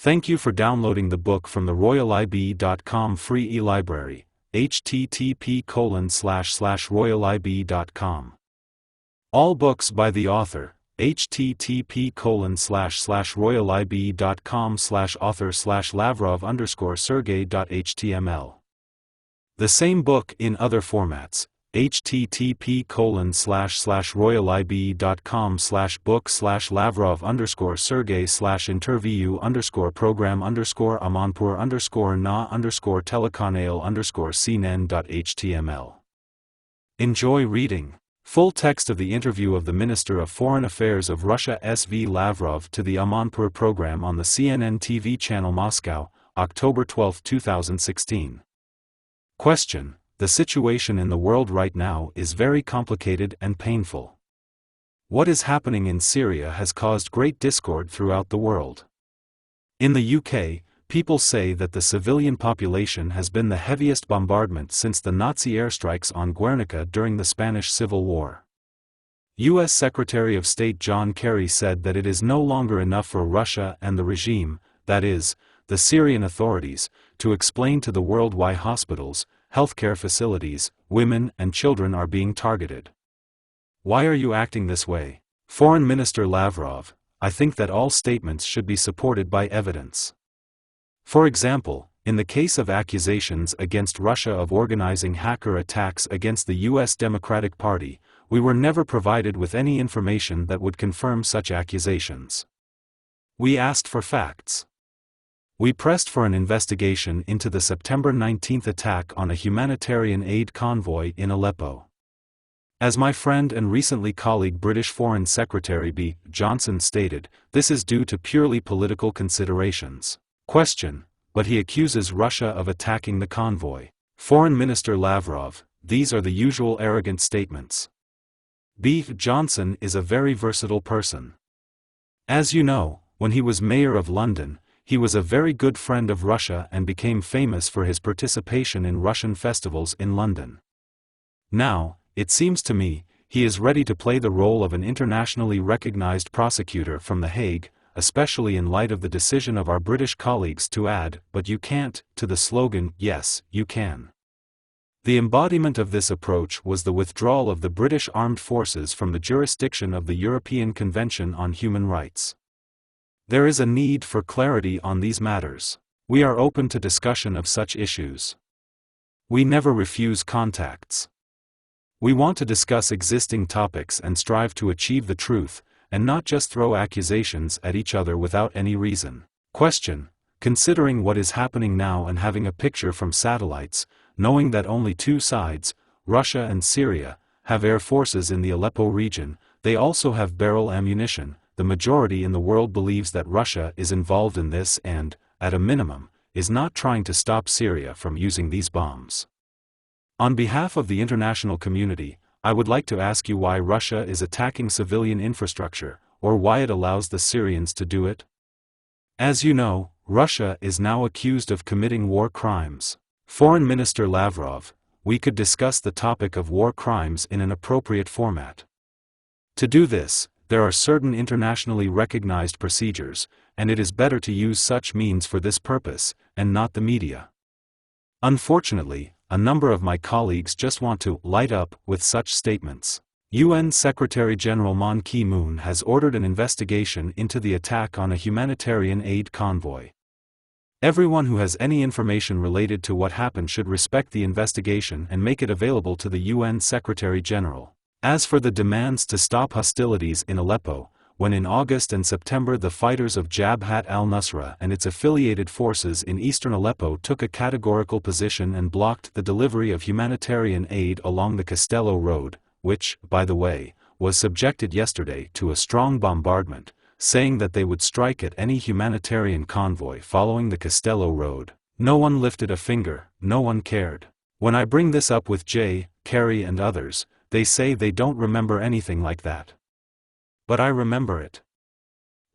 Thank you for downloading the book from the royalib.com free e-library, http://royalib.com. All books by the author, http://royalib.com/author/Lavrov_Sergius.html. The same book in other formats, http://royalib.com/book/Lavrov_Sergius/interview_telecanale_cnn.html. Enjoy reading. Full text of the interview of the Minister of Foreign Affairs of Russia S.V. Lavrov to the Amanpour program on the CNN TV channel Moscow, October 12, 2016. Question: the situation in the world right now is very complicated and painful. What is happening in Syria has caused great discord throughout the world. In the UK, people say that the civilian population has been the heaviest bombardment since the Nazi airstrikes on Guernica during the Spanish Civil War. U.S. Secretary of State John Kerry said that it is no longer enough for Russia and the regime, that is, the Syrian authorities, to explain to the world why hospitals, healthcare facilities, women and children are being targeted. Why are you acting this way? Foreign Minister Lavrov: I think that all statements should be supported by evidence. For example, in the case of accusations against Russia of organizing hacker attacks against the U.S. Democratic Party, we were never provided with any information that would confirm such accusations. We asked for facts. We pressed for an investigation into the September 19 attack on a humanitarian aid convoy in Aleppo. As my friend and recently colleague British Foreign Secretary B. Johnson stated, this is due to purely political considerations. Question: but he accuses Russia of attacking the convoy. Foreign Minister Lavrov: these are the usual arrogant statements. B. Johnson is a very versatile person. As you know, when he was mayor of London, he was a very good friend of Russia and became famous for his participation in Russian festivals in London. Now, it seems to me, he is ready to play the role of an internationally recognized prosecutor from The Hague, especially in light of the decision of our British colleagues to add "but you can't" to the slogan "Yes, you can." The embodiment of this approach was the withdrawal of the British Armed Forces from the jurisdiction of the European Convention on Human Rights. There is a need for clarity on these matters. We are open to discussion of such issues. We never refuse contacts. We want to discuss existing topics and strive to achieve the truth, and not just throw accusations at each other without any reason. Question: considering what is happening now and having a picture from satellites, knowing that only two sides, Russia and Syria, have air forces in the Aleppo region, they also have barrel ammunition, the majority in the world believes that Russia is involved in this and, at a minimum, is not trying to stop Syria from using these bombs. On behalf of the international community, I would like to ask you why Russia is attacking civilian infrastructure, or why it allows the Syrians to do it. As you know, Russia is now accused of committing war crimes. Foreign Minister Lavrov: we could discuss the topic of war crimes in an appropriate format. To do this, there are certain internationally recognized procedures, and it is better to use such means for this purpose, and not the media. Unfortunately, a number of my colleagues just want to light up with such statements. UN Secretary-General Ban Ki-moon has ordered an investigation into the attack on a humanitarian aid convoy. Everyone who has any information related to what happened should respect the investigation and make it available to the UN Secretary-General. As for the demands to stop hostilities in Aleppo, when in August and September the fighters of Jabhat al-Nusra and its affiliated forces in eastern Aleppo took a categorical position and blocked the delivery of humanitarian aid along the Castello Road, which, by the way, was subjected yesterday to a strong bombardment, saying that they would strike at any humanitarian convoy following the Castello Road. No one lifted a finger, no one cared. When I bring this up with J. Kerry and others, they say they don't remember anything like that. But I remember it.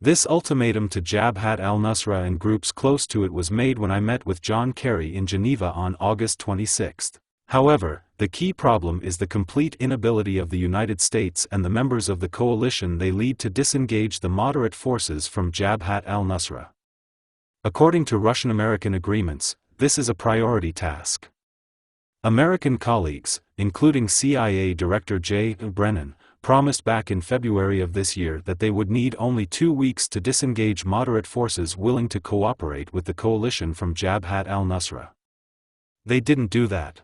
This ultimatum to Jabhat al-Nusra and groups close to it was made when I met with John Kerry in Geneva on August 26. However, the key problem is the complete inability of the United States and the members of the coalition they lead to disengage the moderate forces from Jabhat al-Nusra. According to Russian-American agreements, this is a priority task. American colleagues, including CIA Director J. Brennan, promised back in February of this year that they would need only 2 weeks to disengage moderate forces willing to cooperate with the coalition from Jabhat al-Nusra. They didn't do that.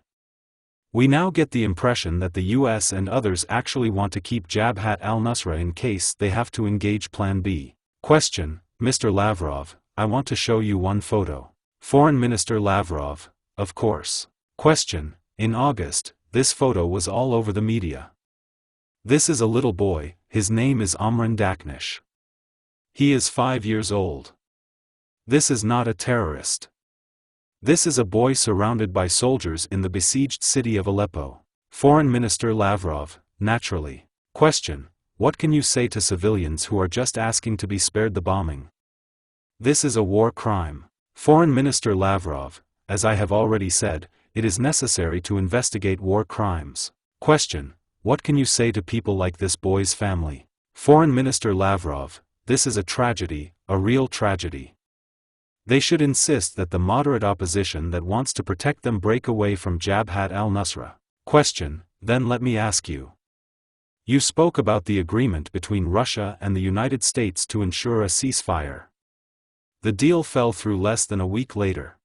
We now get the impression that the US and others actually want to keep Jabhat al-Nusra in case they have to engage Plan B. Question: Mr. Lavrov, I want to show you one photo. Foreign Minister Lavrov: of course. Question: in August, this photo was all over the media. This is a little boy, his name is Amran Daknish. He is 5 years old. This is not a terrorist. This is a boy surrounded by soldiers in the besieged city of Aleppo. Foreign Minister Lavrov: naturally. Question: what can you say to civilians who are just asking to be spared the bombing? This is a war crime. Foreign Minister Lavrov: as I have already said, it is necessary to investigate war crimes. Question: what can you say to people like this boy's family? Foreign Minister Lavrov: this is a tragedy, a real tragedy. They should insist that the moderate opposition that wants to protect them break away from Jabhat al-Nusra. Question: then let me ask you. You spoke about the agreement between Russia and the United States to ensure a ceasefire. The deal fell through less than a week later.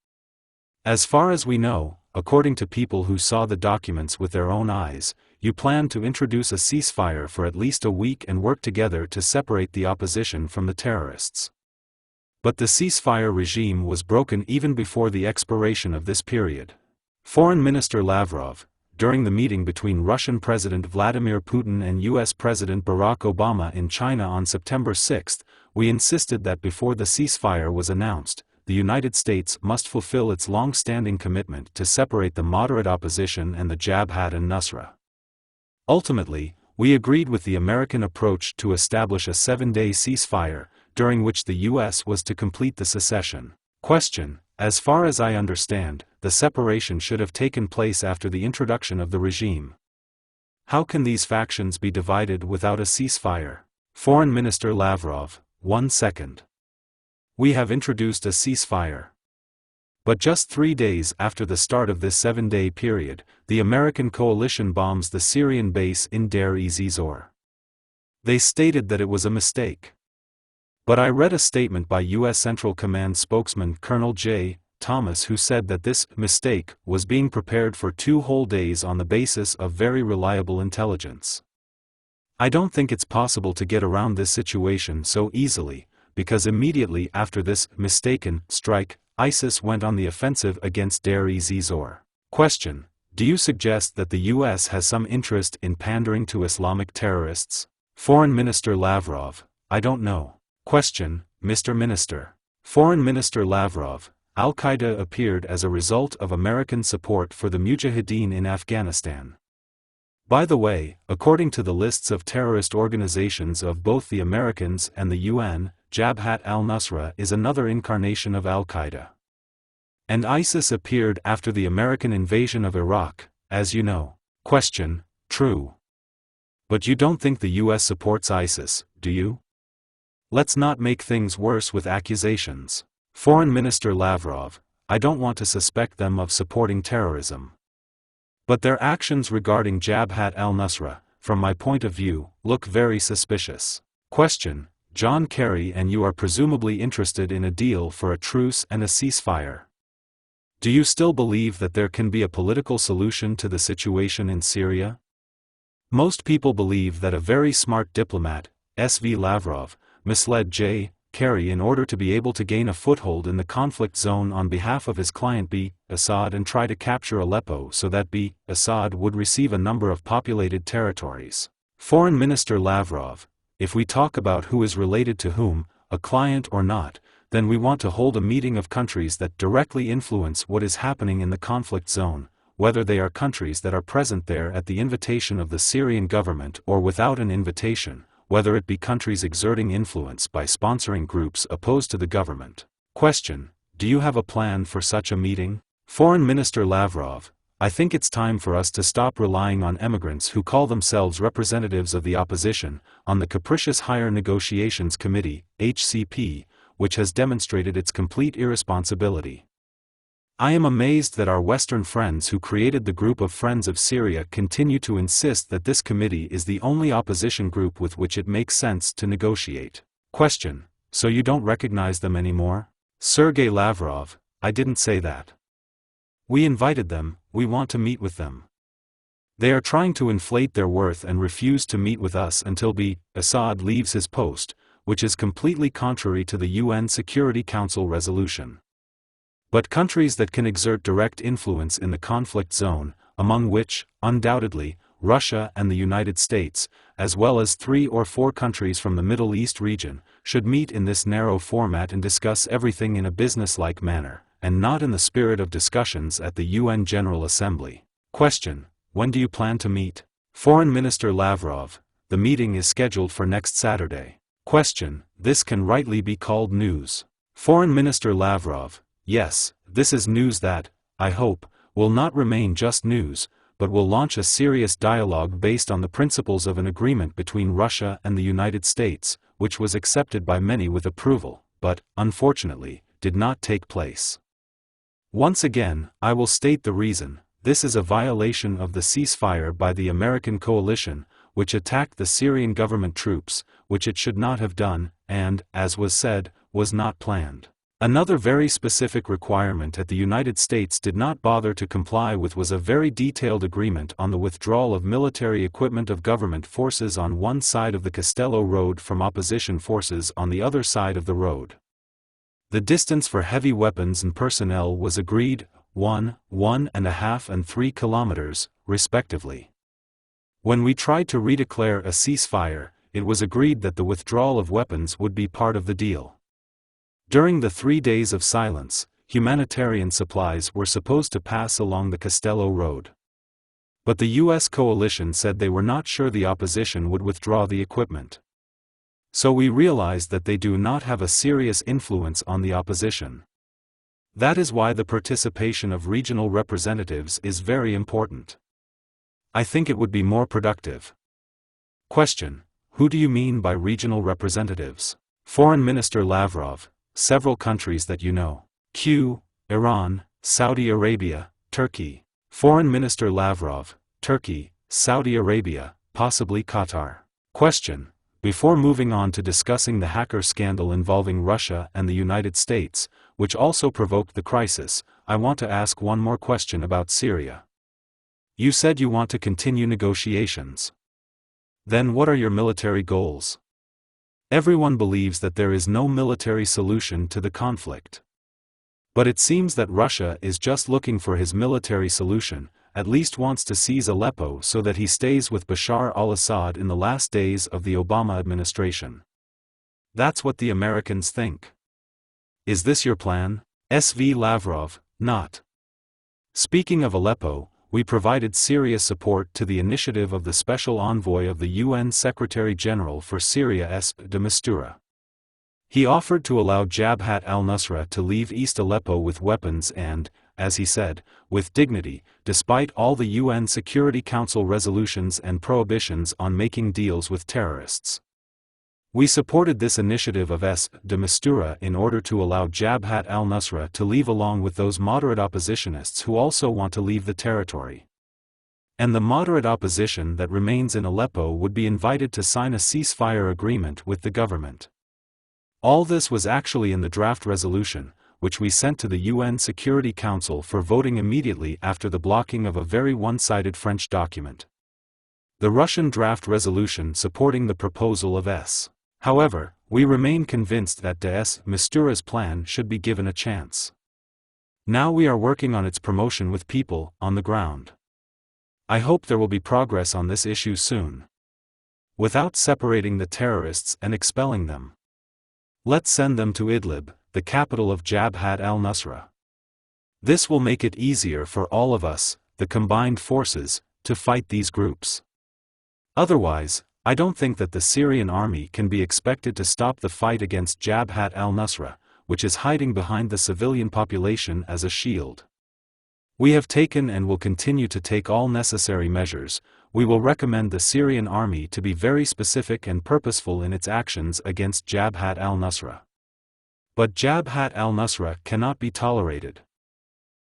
As far as we know, according to people who saw the documents with their own eyes, you plan to introduce a ceasefire for at least a week and work together to separate the opposition from the terrorists. But the ceasefire regime was broken even before the expiration of this period. Foreign Minister Lavrov: during the meeting between Russian President Vladimir Putin and US President Barack Obama in China on September 6, we insisted that before the ceasefire was announced, the United States must fulfill its long-standing commitment to separate the moderate opposition and the Jabhat al-Nusra. Ultimately, we agreed with the American approach to establish a 7-day ceasefire, during which the US was to complete the secession. Question: as far as I understand, the separation should have taken place after the introduction of the regime. How can these factions be divided without a ceasefire? Foreign Minister Lavrov: 1 second. We have introduced a ceasefire. But just 3 days after the start of this 7-day period, the American coalition bombs the Syrian base in Deir-ez-Zor. They stated that it was a mistake. But I read a statement by U.S. Central Command spokesman Colonel J. Thomas who said that this mistake was being prepared for 2 whole days on the basis of very reliable intelligence. I don't think it's possible to get around this situation so easily, because immediately after this mistaken strike, ISIS went on the offensive against Deir-ez-Zor. Question: do you suggest that the US has some interest in pandering to Islamic terrorists? Foreign Minister Lavrov: I don't know. Question: Mr. Minister. Foreign Minister Lavrov: Al-Qaeda appeared as a result of American support for the Mujahideen in Afghanistan. By the way, according to the lists of terrorist organizations of both the Americans and the UN, Jabhat al-Nusra is another incarnation of Al-Qaeda. And ISIS appeared after the American invasion of Iraq, as you know. Question: true. But you don't think the US supports ISIS, do you? Let's not make things worse with accusations. Foreign Minister Lavrov: I don't want to suspect them of supporting terrorism. But their actions regarding Jabhat al-Nusra, from my point of view, look very suspicious. Question: John Kerry and you are presumably interested in a deal for a truce and a ceasefire. Do you still believe that there can be a political solution to the situation in Syria? Most people believe that a very smart diplomat, S.V. Lavrov, misled J. Kerry in order to be able to gain a foothold in the conflict zone on behalf of his client B. Assad and try to capture Aleppo so that B. Assad would receive a number of populated territories. Foreign Minister Lavrov: if we talk about who is related to whom, a client or not, then we want to hold a meeting of countries that directly influence what is happening in the conflict zone, whether they are countries that are present there at the invitation of the Syrian government or without an invitation, whether it be countries exerting influence by sponsoring groups opposed to the government. Question: do you have a plan for such a meeting? Foreign Minister Lavrov: I think it's time for us to stop relying on emigrants who call themselves representatives of the opposition, on the capricious Higher Negotiations Committee, HCP, which has demonstrated its complete irresponsibility. I am amazed that our Western friends who created the Group of Friends of Syria continue to insist that this committee is the only opposition group with which it makes sense to negotiate. Question: so you don't recognize them anymore? Sergei Lavrov: I didn't say that. We invited them, we want to meet with them. They are trying to inflate their worth and refuse to meet with us until Assad leaves his post, which is completely contrary to the UN Security Council resolution. But countries that can exert direct influence in the conflict zone, among which, undoubtedly, Russia and the United States, as well as 3 or 4 countries from the Middle East region, should meet in this narrow format and discuss everything in a business-like manner, and not in the spirit of discussions at the UN General Assembly. Question: when do you plan to meet? Foreign Minister Lavrov: the meeting is scheduled for next Saturday. Question: this can rightly be called news. Foreign Minister Lavrov: yes, this is news that, I hope, will not remain just news, but will launch a serious dialogue based on the principles of an agreement between Russia and the United States, which was accepted by many with approval, but, unfortunately, did not take place. Once again, I will state the reason: this is a violation of the ceasefire by the American coalition, which attacked the Syrian government troops, which it should not have done, and, as was said, was not planned. Another very specific requirement that the United States did not bother to comply with was a very detailed agreement on the withdrawal of military equipment of government forces on one side of the Castello Road from opposition forces on the other side of the road. The distance for heavy weapons and personnel was agreed, 1.5 and 3 kilometers, respectively. When we tried to redeclare a ceasefire, it was agreed that the withdrawal of weapons would be part of the deal. During the 3 days of silence, humanitarian supplies were supposed to pass along the Castello Road. But the U.S. coalition said they were not sure the opposition would withdraw the equipment. So we realized that they do not have a serious influence on the opposition. That is why the participation of regional representatives is very important. I think it would be more productive. Question: who do you mean by regional representatives? Foreign Minister Lavrov: several countries that you know. Q. Iran, Saudi Arabia, Turkey. Foreign Minister Lavrov: Turkey, Saudi Arabia, possibly Qatar. Question: before moving on to discussing the hacker scandal involving Russia and the United States, which also provoked the crisis, I want to ask one more question about Syria. You said you want to continue negotiations. Then what are your military goals? Everyone believes that there is no military solution to the conflict. But it seems that Russia is just looking for his military solution, at least wants to seize Aleppo so that he stays with Bashar al-Assad in the last days of the Obama administration. That's what the Americans think. Is this your plan? SV Lavrov: not. Speaking of Aleppo, we provided serious support to the initiative of the Special Envoy of the UN Secretary-General for Syria de Mistura. He offered to allow Jabhat al-Nusra to leave East Aleppo with weapons and, as he said, with dignity, despite all the UN Security Council resolutions and prohibitions on making deals with terrorists. We supported this initiative of de Mistura in order to allow Jabhat al-Nusra to leave along with those moderate oppositionists who also want to leave the territory. And the moderate opposition that remains in Aleppo would be invited to sign a ceasefire agreement with the government. All this was actually in the draft resolution, which we sent to the UN Security Council for voting immediately after the blocking of a very one-sided French document. The Russian draft resolution supporting the proposal of S. However, we remain convinced that de Mistura's plan should be given a chance. Now we are working on its promotion with people on the ground. I hope there will be progress on this issue soon. Without separating the terrorists and expelling them. Let's send them to Idlib, the capital of Jabhat al-Nusra. This will make it easier for all of us, the combined forces, to fight these groups. Otherwise, I don't think that the Syrian army can be expected to stop the fight against Jabhat al-Nusra, which is hiding behind the civilian population as a shield. We have taken and will continue to take all necessary measures. We will recommend the Syrian army to be very specific and purposeful in its actions against Jabhat al-Nusra. But Jabhat al-Nusra cannot be tolerated.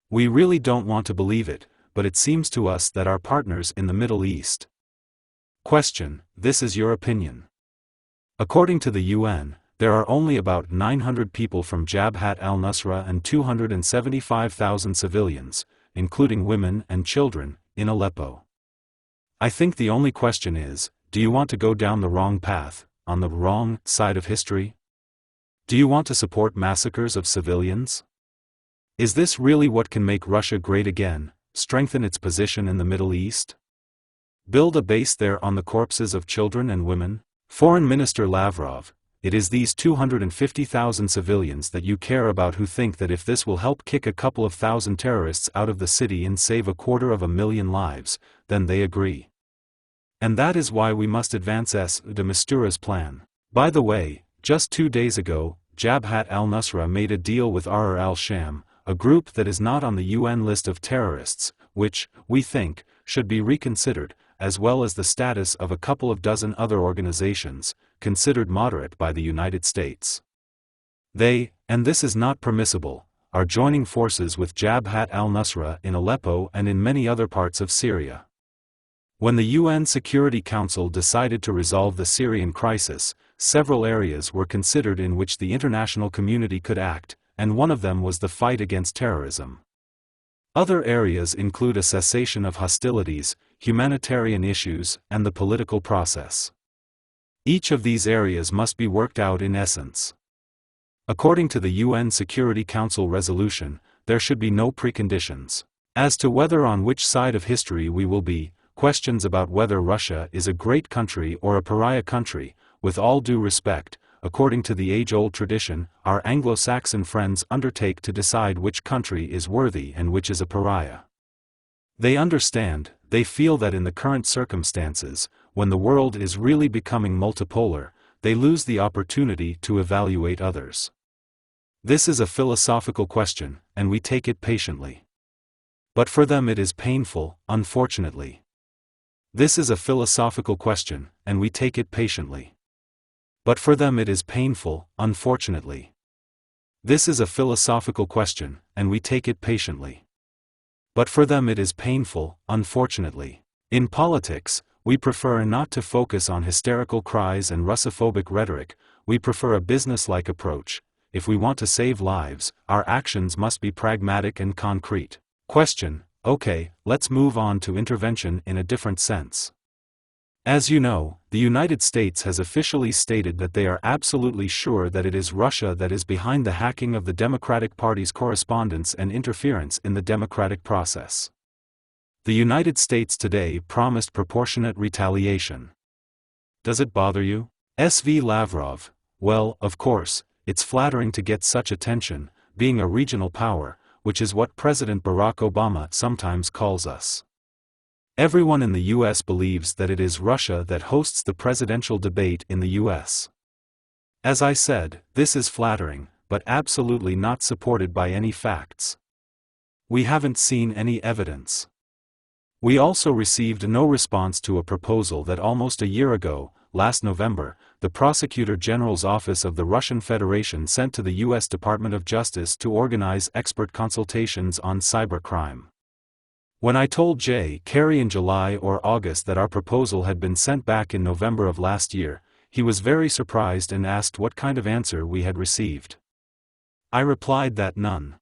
We really don't want to believe it, but it seems to us that our partners in the Middle East. Question: This is your opinion. According to the UN, there are only about 900 people from Jabhat al-Nusra and 275,000 civilians, including women and children, in Aleppo. I think the only question is, do you want to go down the wrong path, on the wrong side of history? Do you want to support massacres of civilians? Is this really what can make Russia great again, strengthen its position in the Middle East? Build a base there on the corpses of children and women? Foreign Minister Lavrov, it is these 250,000 civilians that you care about who think that if this will help kick a couple of thousand terrorists out of the city and save 250,000 lives, then they agree. And that is why we must advance de Mistura's plan. By the way, just 2 days ago, Jabhat al-Nusra made a deal with Ahr al-Sham, a group that is not on the UN list of terrorists, which, we think, should be reconsidered, as well as the status of a couple of dozen other organizations, considered moderate by the United States. They, and this is not permissible, are joining forces with Jabhat al-Nusra in Aleppo and in many other parts of Syria. When the UN Security Council decided to resolve the Syrian crisis, several areas were considered in which the international community could act, and one of them was the fight against terrorism. Other areas include a cessation of hostilities, humanitarian issues, and the political process. Each of these areas must be worked out in essence. According to the UN Security Council resolution, there should be no preconditions. As to whether on which side of history we will be, questions about whether Russia is a great country or a pariah country, with all due respect, according to the age-old tradition, our Anglo-Saxon friends undertake to decide which country is worthy and which is a pariah. They understand, they feel that in the current circumstances, when the world is really becoming multipolar, they lose the opportunity to evaluate others. This is a philosophical question, and we take it patiently. But for them it is painful, unfortunately. This is a philosophical question, and we take it patiently. But for them it is painful, unfortunately. This is a philosophical question, and we take it patiently. But for them it is painful, unfortunately. In politics, we prefer not to focus on hysterical cries and Russophobic rhetoric, we prefer a business-like approach. If we want to save lives, our actions must be pragmatic and concrete. Question: Okay, let's move on to intervention in a different sense. As you know, the United States has officially stated that they are absolutely sure that it is Russia that is behind the hacking of the Democratic Party's correspondence and interference in the democratic process. The United States today promised proportionate retaliation. Does it bother you? S.V. Lavrov: Well, of course, it's flattering to get such attention, being a regional power, which is what President Barack Obama sometimes calls us. Everyone in the U.S. believes that it is Russia that hosts the presidential debate in the U.S. As I said, this is flattering, but absolutely not supported by any facts. We haven't seen any evidence. We also received no response to a proposal that almost a year ago, last November, the Prosecutor General's Office of the Russian Federation sent to the U.S. Department of Justice to organize expert consultations on cybercrime. When I told J. Kerry in July or August that our proposal had been sent back in November of last year, he was very surprised and asked what kind of answer we had received. I replied that none.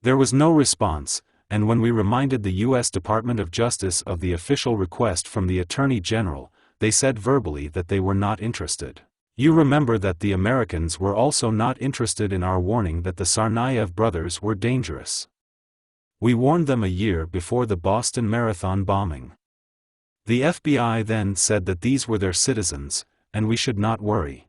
There was no response, and when we reminded the U.S. Department of Justice of the official request from the Attorney General, they said verbally that they were not interested. You remember that the Americans were also not interested in our warning that the Tsarnaev brothers were dangerous. We warned them a year before the Boston Marathon bombing. The FBI then said that these were their citizens, and we should not worry.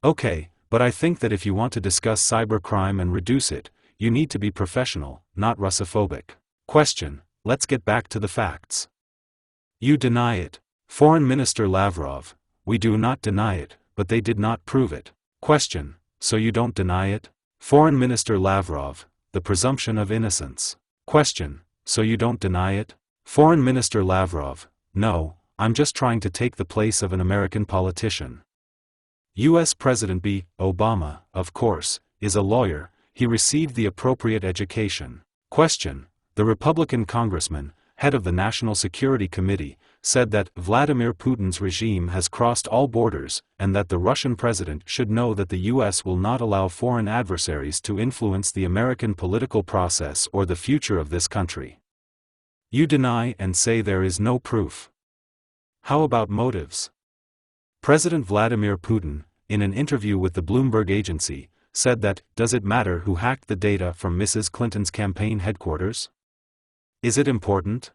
Okay, but I think that if you want to discuss cybercrime and reduce it, you need to be professional, not Russophobic. Question: Let's get back to the facts. You deny it. Foreign Minister Lavrov: We do not deny it, but they did not prove it. Question: So you don't deny it? Foreign Minister Lavrov: The presumption of innocence. Question: So you don't deny it? Foreign Minister Lavrov: No, I'm just trying to take the place of an American politician. US President Obama, of course, is a lawyer, he received the appropriate education. Question: the Republican congressman, head of the National Security Committee, said that Vladimir Putin's regime has crossed all borders, and that the Russian president should know that the US will not allow foreign adversaries to influence the American political process or the future of this country. You deny and say there is no proof. How about motives? President Vladimir Putin, in an interview with the Bloomberg agency, said that, does it matter who hacked the data from Mrs. Clinton's campaign headquarters? Is it important?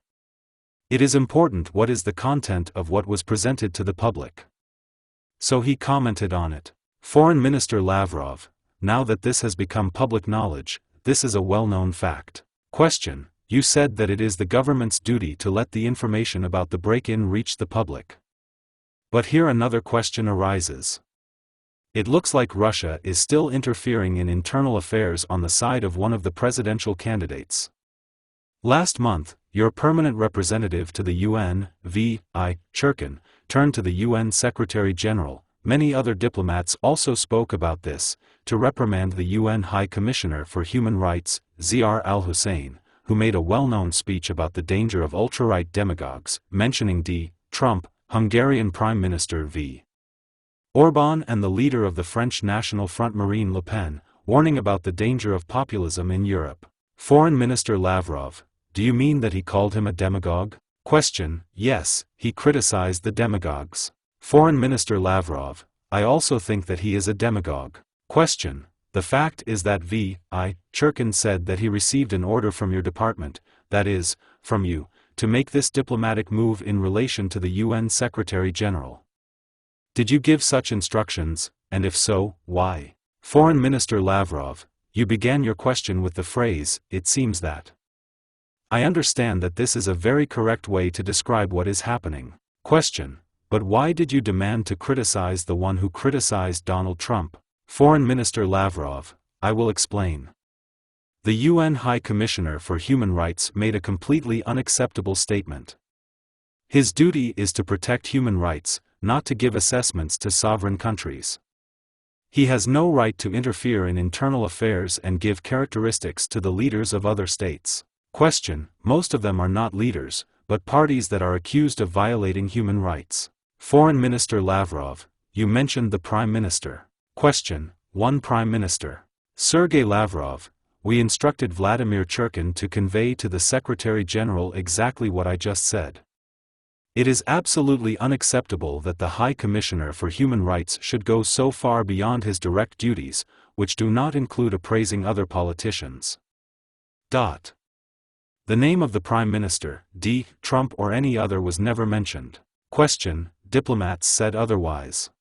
It is important what is the content of what was presented to the public. So he commented on it. Foreign Minister Lavrov: now that this has become public knowledge, this is a well-known fact. Question: you said that it is the government's duty to let the information about the break-in reach the public. But here another question arises. It looks like Russia is still interfering in internal affairs on the side of one of the presidential candidates. Last month, your permanent representative to the UN, V.I. Churkin, turned to the UN Secretary-General. Many other diplomats also spoke about this, to reprimand the UN High Commissioner for Human Rights, Ziyar al-Hussein, who made a well-known speech about the danger of ultra-right demagogues, mentioning Trump, Hungarian Prime Minister V. Orbán and the leader of the French National Front Marine Le Pen, warning about the danger of populism in Europe. Foreign Minister Lavrov: do you mean that he called him a demagogue? Question: yes, he criticized the demagogues. Foreign Minister Lavrov: I also think that he is a demagogue. Question: the fact is that V.I. Churkin said that he received an order from your department, that is, from you, to make this diplomatic move in relation to the UN Secretary-General. Did you give such instructions, and if so, why? Foreign Minister Lavrov: you began your question with the phrase, it seems that. I understand that this is a very correct way to describe what is happening. Question: but why did you demand to criticize the one who criticized Donald Trump? Foreign Minister Lavrov: I will explain. The UN High Commissioner for Human Rights made a completely unacceptable statement. His duty is to protect human rights, not to give assessments to sovereign countries. He has no right to interfere in internal affairs and give characteristics to the leaders of other states. Question: most of them are not leaders, but parties that are accused of violating human rights. Foreign Minister Lavrov: you mentioned the Prime Minister. Question: one Prime Minister. Sergei Lavrov: we instructed Vladimir Churkin to convey to the Secretary-General exactly what I just said. It is absolutely unacceptable that the High Commissioner for Human Rights should go so far beyond his direct duties, which do not include appraising other politicians. The name of the Prime Minister, Trump or any other, was never mentioned. Question: diplomats said otherwise.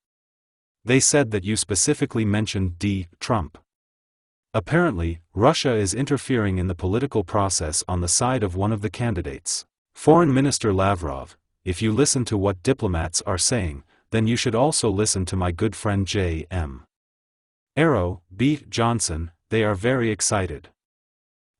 They said that you specifically mentioned Trump. Apparently, Russia is interfering in the political process on the side of one of the candidates. Foreign Minister Lavrov: if you listen to what diplomats are saying, then you should also listen to my good friend J.M. Arrow, Johnson. They are very excited.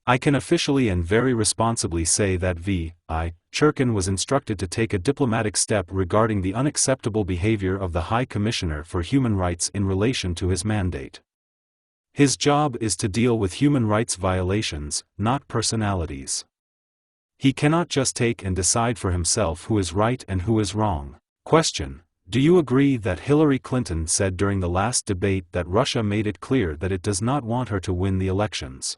I can officially and very responsibly say that V.I. Churkin was instructed to take a diplomatic step regarding the unacceptable behavior of the High Commissioner for Human Rights in relation to his mandate. His job is to deal with human rights violations, not personalities. He cannot just take and decide for himself who is right and who is wrong. Question: do you agree that Hillary Clinton said during the last debate that Russia made it clear that it does not want her to win the elections?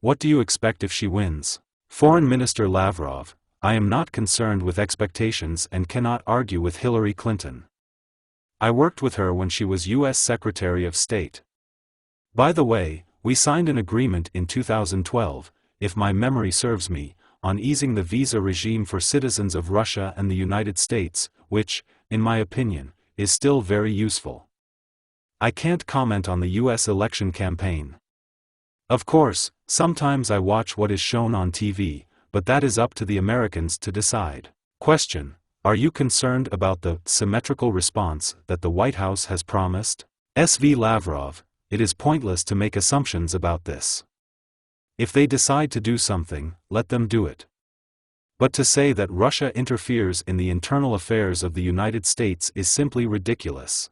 What do you expect if she wins? Foreign Minister Lavrov: I am not concerned with expectations and cannot argue with Hillary Clinton. I worked with her when she was U.S. Secretary of State. By the way, we signed an agreement in 2012, if my memory serves me, on easing the visa regime for citizens of Russia and the United States, which, in my opinion, is still very useful. I can't comment on the U.S. election campaign. Of course, sometimes I watch what is shown on TV, but that is up to the Americans to decide. Question: are you concerned about the symmetrical response that the White House has promised? S.V. Lavrov: it is pointless to make assumptions about this. If they decide to do something, let them do it. But to say that Russia interferes in the internal affairs of the United States is simply ridiculous.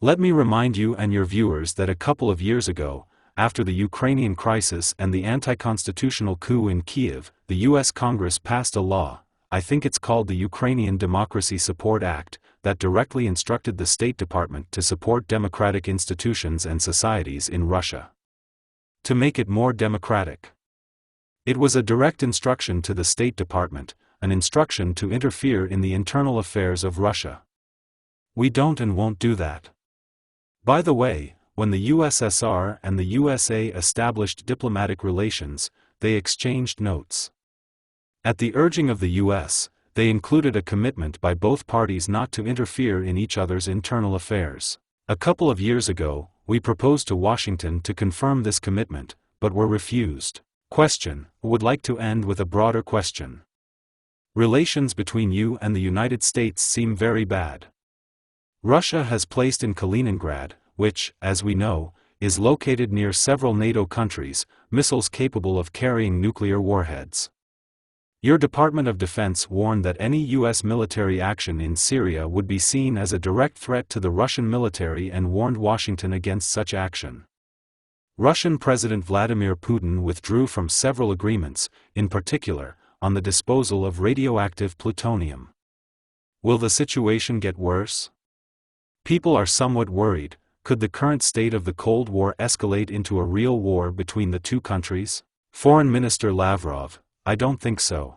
Let me remind you and your viewers that a couple of years ago, after the Ukrainian crisis and the anti-constitutional coup in Kiev, the U.S. Congress passed a law, I think it's called the Ukrainian Democracy Support Act, that directly instructed the State Department to support democratic institutions and societies in Russia, to make it more democratic. It was a direct instruction to the State Department, an instruction to interfere in the internal affairs of Russia. We don't and won't do that. By the way, when the USSR and the USA established diplomatic relations, they exchanged notes. At the urging of the US, they included a commitment by both parties not to interfere in each other's internal affairs. A couple of years ago, we proposed to Washington to confirm this commitment, but were refused. Question: would like to end with a broader question. Relations between you and the United States seem very bad. Russia has placed in Kaliningrad, which, as we know, is located near several NATO countries, missiles capable of carrying nuclear warheads. Your Department of Defense warned that any U.S. military action in Syria would be seen as a direct threat to the Russian military and warned Washington against such action. Russian President Vladimir Putin withdrew from several agreements, in particular, on the disposal of radioactive plutonium. Will the situation get worse? People are somewhat worried. Could the current state of the Cold War escalate into a real war between the two countries? Foreign Minister Lavrov: I don't think so.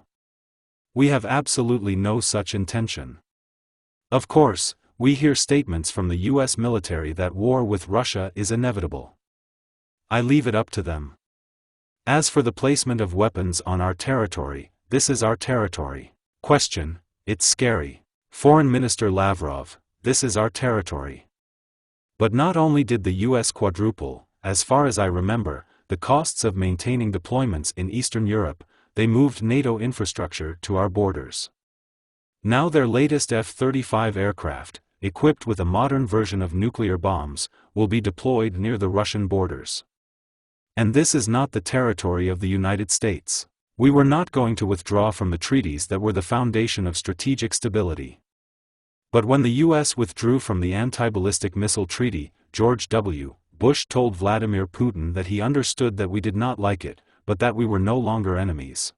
We have absolutely no such intention. Of course, we hear statements from the US military that war with Russia is inevitable. I leave it up to them. As for the placement of weapons on our territory, this is our territory. Question: it's scary. Foreign Minister Lavrov: this is our territory. But not only did the US quadruple, as far as I remember, the costs of maintaining deployments in Eastern Europe, they moved NATO infrastructure to our borders. Now their latest F-35 aircraft, equipped with a modern version of nuclear bombs, will be deployed near the Russian borders. And this is not the territory of the United States. We were not going to withdraw from the treaties that were the foundation of strategic stability. But when the US withdrew from the Anti-Ballistic Missile Treaty, George W. Bush told Vladimir Putin that he understood that we did not like it, but that we were no longer enemies.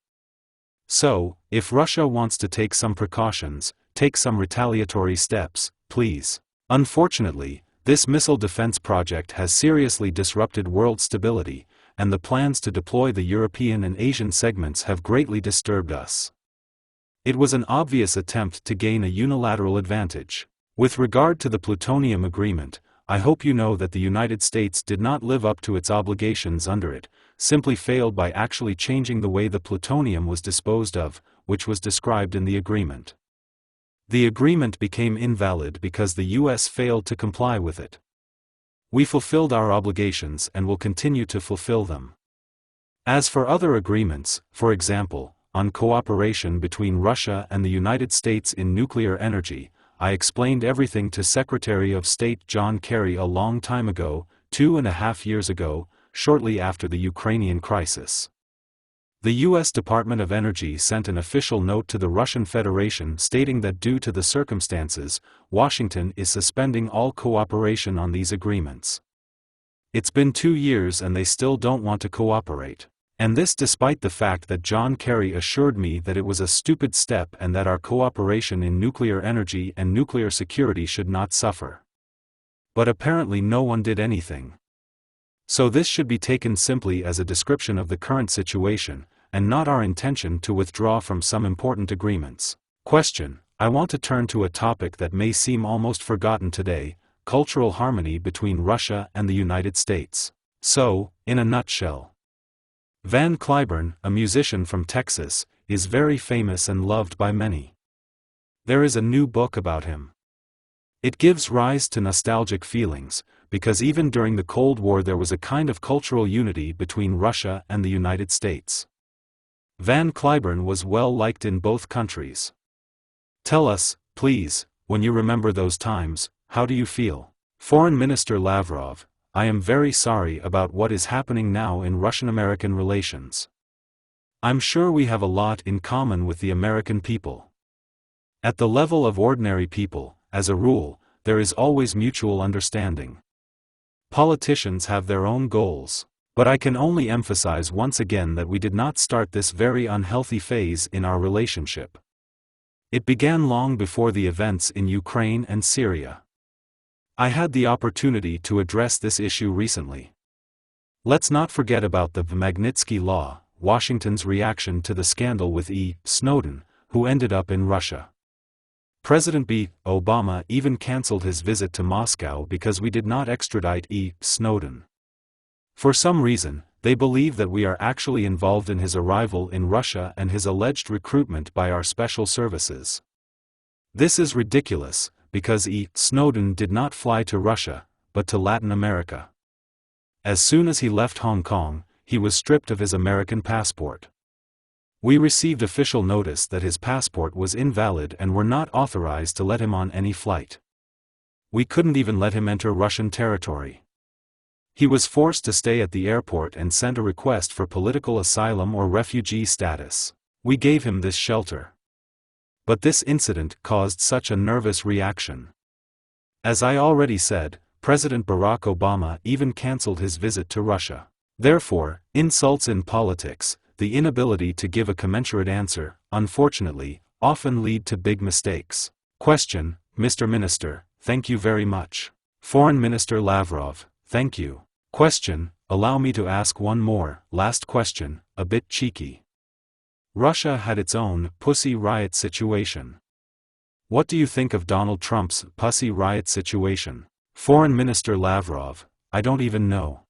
So, if Russia wants to take some precautions, take some retaliatory steps, please. Unfortunately, this missile defense project has seriously disrupted world stability, and the plans to deploy the European and Asian segments have greatly disturbed us. It was an obvious attempt to gain a unilateral advantage. With regard to the plutonium agreement, I hope you know that the United States did not live up to its obligations under it, simply failed by actually changing the way the plutonium was disposed of, which was described in the agreement. The agreement became invalid because the US failed to comply with it. We fulfilled our obligations and will continue to fulfill them. As for other agreements, for example, on cooperation between Russia and the United States in nuclear energy, I explained everything to Secretary of State John Kerry a long time ago, 2.5 years ago, shortly after the Ukrainian crisis. The U.S. Department of Energy sent an official note to the Russian Federation stating that due to the circumstances, Washington is suspending all cooperation on these agreements. It's been 2 years and they still don't want to cooperate. And this despite the fact that John Kerry assured me that it was a stupid step and that our cooperation in nuclear energy and nuclear security should not suffer. But apparently no one did anything. So this should be taken simply as a description of the current situation, and not our intention to withdraw from some important agreements. Question: I want to turn to a topic that may seem almost forgotten today, cultural harmony between Russia and the United States. So, in a nutshell, Van Cliburn, a musician from Texas, is very famous and loved by many. There is a new book about him. It gives rise to nostalgic feelings, because even during the Cold War there was a kind of cultural unity between Russia and the United States. Van Cliburn was well liked in both countries. Tell us, please, when you remember those times, how do you feel? Foreign Minister Lavrov: I am very sorry about what is happening now in Russian-American relations. I'm sure we have a lot in common with the American people. At the level of ordinary people, as a rule, there is always mutual understanding. Politicians have their own goals. But I can only emphasize once again that we did not start this very unhealthy phase in our relationship. It began long before the events in Ukraine and Syria. I had the opportunity to address this issue recently. Let's not forget about the Magnitsky Law, Washington's reaction to the scandal with Snowden, who ended up in Russia. President Obama even cancelled his visit to Moscow because we did not extradite Snowden. For some reason, they believe that we are actually involved in his arrival in Russia and his alleged recruitment by our special services. This is ridiculous, because Snowden did not fly to Russia, but to Latin America. As soon as he left Hong Kong, he was stripped of his American passport. We received official notice that his passport was invalid and were not authorized to let him on any flight. We couldn't even let him enter Russian territory. He was forced to stay at the airport and sent a request for political asylum or refugee status. We gave him this shelter. But this incident caused such a nervous reaction. As I already said, President Barack Obama even cancelled his visit to Russia. Therefore, insults in politics, the inability to give a commensurate answer, unfortunately, often lead to big mistakes. Question: Mr. Minister, thank you very much. Foreign Minister Lavrov, thank you. Question: allow me to ask one more, last question, a bit cheeky. Russia had its own Pussy Riot situation. What do you think of Donald Trump's Pussy Riot situation? Foreign Minister Lavrov, I don't even know.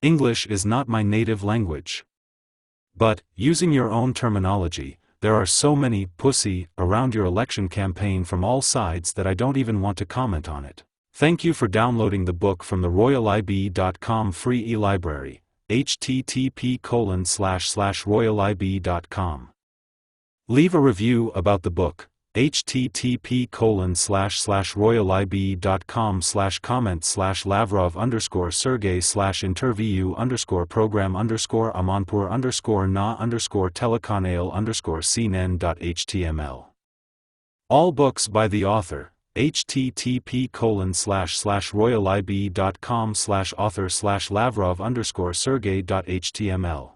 English is not my native language. But, using your own terminology, there are so many pussy around your election campaign from all sides that I don't even want to comment on it. Thank you for downloading the book from the royalib.com free e-library, http://royalib.com. Leave a review about the book, http://royalib.com/comment/Lavrov_Sergey/interview_program_na_telekanal_cnn.html. All books by the author, http://royalib.com/author/Lavrov_Sergey.html.